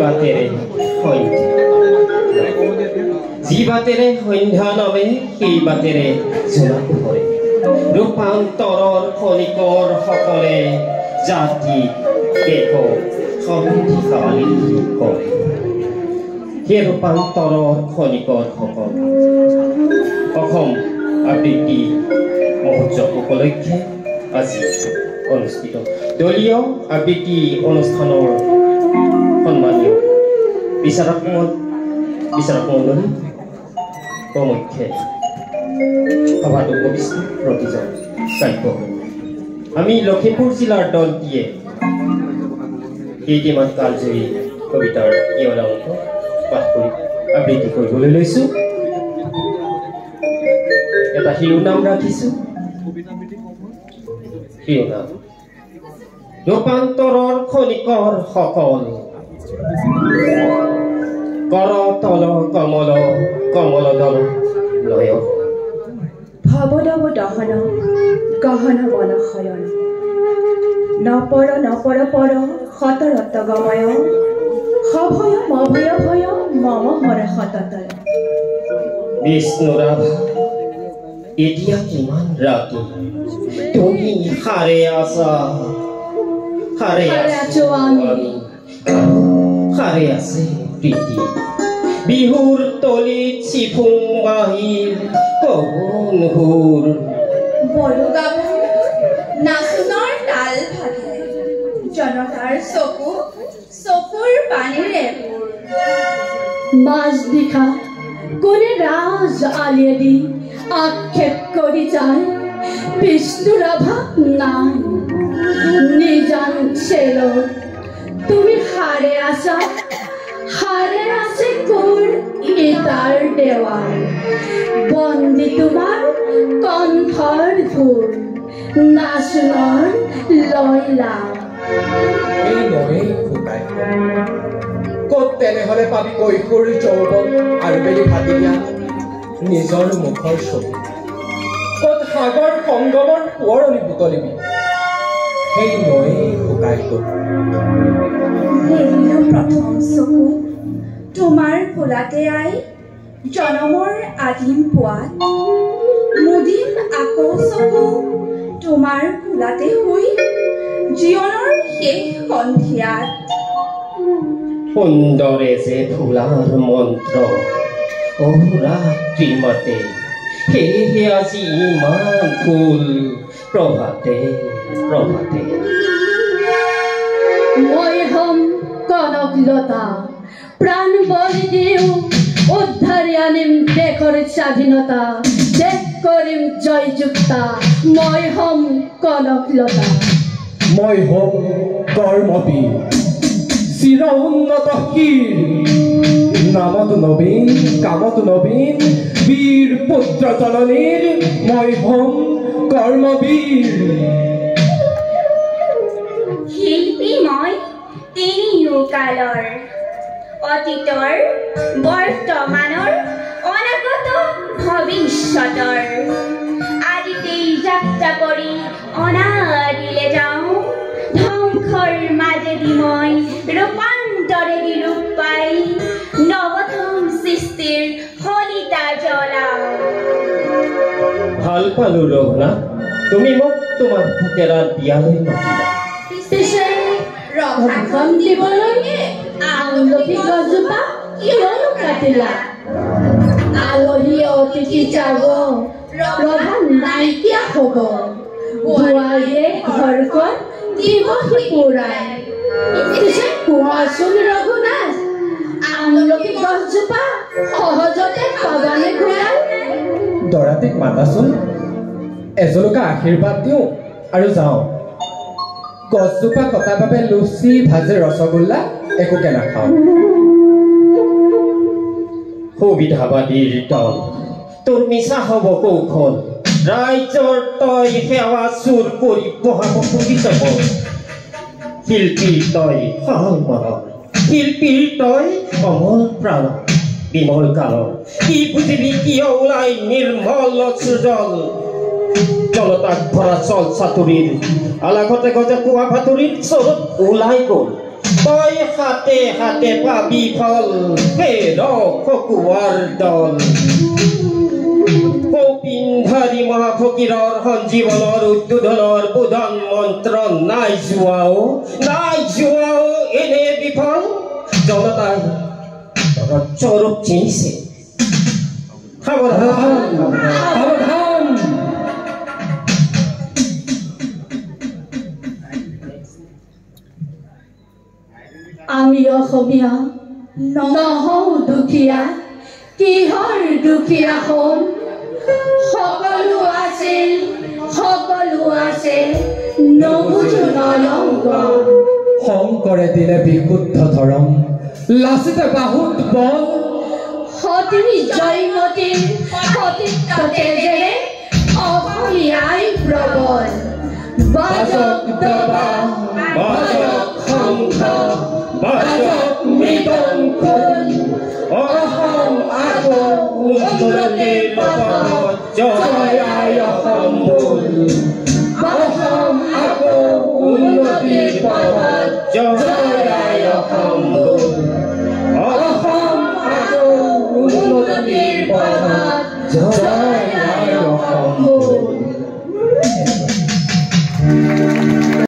বাতেৰে যি বাতেৰে সন্ধ্যা নামে সেই বাতেৰে জোনাক পৰে ৰূপান্তৰৰ খনিকৰ সকলে জাতি দেশ সমৃদ্ধিশালী কৰে সেই ৰূপান্তৰৰ খনিকৰ সকল অসম আবৃত্তি মহোৎসৱ উপলক্ষে আজি অনুষ্ঠিত দলীয় আবৃত্তি অনুষ্ঠানৰ সন্মানীয় বিচাৰক মণ্ডলী প্ৰমুখ্যে সভাত উপস্থিত প্ৰতিজন কাৰ্যকৰ্তা আমি লখিমপুৰ জিলাৰ দলটিয়ে কেইটিমান কালজয়ী কবিতাৰ ইয়লা অংশ পাঠ কৰি আবৃত্তি কৰিবলৈ লৈছোঁ এটা শিৰোনাম ৰাখিছোঁ শিৰোনাম ৰূপান্তৰৰ খনিকৰ সকল কৰ তল কমল কমল দল লয় ভৱদৱ দহন গহন বন শয়ন নপৰ নপৰ পৰ সতৰত গময় সভয় মভয় ভয় মম হৰ সততয় বিষ্ণুৰাভা এতিয়া কিমান ৰাতি তুমি সাৰে আছা সাৰে আছো আমি সাৰে আছে প্ৰীতি বিহুৰ তলিত চিফুং বাহিৰ কহুন হুৰ বড়ো গাভৰু নাচোনৰ তাল ভাগে জনতাৰ চকুৰ পানীৰে মাছ দিখা কোনে ৰাজ আলিয়েদি আক্ষেপ কৰি যায় বিষ্ণুৰাভা নাই নিজান চেলত তুমি হাৰে আছে কোৰ ইটাৰ দেৱাল বন্দী তোমাৰ কণ্ঠৰ ভুল নাচোনৰ লয়লা এই নহে ফুটাই ক'ত তেনেহলে পাবি কৈশোৰ যৌৱন আৰু বেলি ভাতি দিয়া নিজৰ মুখৰ ছবি ক'ত সাগৰ সংগমৰ সোঁৱৰণি বুটলিবি সেই নৈ শুকাই গ'ল প্ৰথম চকু তোমাৰ কোলাতে আই জনমৰ আদিম পোৱাত মুদিম আকৌ চকু তোমাৰ কোলাতে শুই জীৱনৰ শেষ সন্ধিয়াত সুন্দৰে যে ফুলাৰ মন্ত্ৰ অ ৰাত্ৰি মাতে সেয়েহে আজি ইমান ফুল প্ৰভাতে প্ৰভাতে মই হম কনকলতা প্ৰাণ বলি দিওঁ উদ্ধাৰি আনিম দেশৰ স্বাধীনতা দেশ কৰিম জয়যুক্তা মই হম কনকলতা মই হম কৰ্মবীৰ চিৰ উন্নতশীল নামত নবীন কামত নবীন বীৰ পুত্ৰ জননীৰ মই হম কৰ্মবীৰ শিল্পী মই তিনিও কালৰ অতীতৰ বৰ্তমানৰ অনাগত ভৱিষ্যতৰ আদিতেই যাত্ৰা কৰি অনাদিলে যাওঁ ধ্বংসৰ মাজেদি মই ৰূপান্তৰেদি ৰূপ পাই নৱতম সৃষ্টিৰ শলিতা জ্বলাওঁ ভাল পালো ৰঘুনাথ তুমি মোক তোমাৰ ভোকেৰাৰ বিয়ালৈ মাতিলা পিছে ৰভাখন দিবলৈ আমলখি গছজোপা কিয়নো কাটিলা আলহী অতিথি যাব ৰভা নাইকিয়া হ'ব বোৱাৰীয়ে ঘৰখন দিবহি পুৰাই পিছে কোৱাচোন ৰঘুনাথ আমলখি গছজোপা সহজতে পাবানে ঘূৰাই দৰাটিক মাতাচোন এজলকা আশীৰ্বাদ দিওঁ আৰু যাওঁ গছজোপা কটাৰ বাবে লুচি ভাজি ৰসগোল্লা একোকে নাখাওঁ সুবিধাবাদীৰ দল তোৰ মিছা হ'ব কৌশল ৰাইজৰ তই সেৱা চুৰ কৰি বহাব খুজিছ শিল্পীৰ তই সহল মনৰ শিল্পীৰ তই অমল প্ৰাণ বিমল কালৰ কি বুজিবি কিয় ওলাই নিৰ্মল সৃজল জলতাক ভৰা চল চাতুৰীৰ আলাঘতে গজে পোৱা ভাতুৰীৰ চৰত ওলাই গ'ল তই হাতে হাতে পাবি ফল ফেৰ খকুৱাৰ দল কৌপিন্ধাৰী মহাফকীৰৰ সঞ্জীৱনৰ উদ্বোধনৰ বোধন মন্ত্ৰ নাই যোৱাও এনে বিফল জনতাই স্বৰূপ চিনিছে সাৱধান আমি অসমীয়া নহওঁ দুখীয়া কিহৰ দুখীয়া হম সকলো আছে নুবুজো নয়ংগ শংকৰে দিলে বিশুদ্ধ ধৰম লাচিতে বাহুত বল সতী জয়মতীৰ সতীত্বতে যে অসমীয়াই প্ৰবল বাজক দবা বাজক শংখ বাজক মৃদংখল অসম আকৌ উন্নতিৰ পথত জয় আই অসম বল অসম আকৌ উন্নতিৰ পথত জয় আই অসম বল অসম আকৌ উন্নতিৰ পথত জয়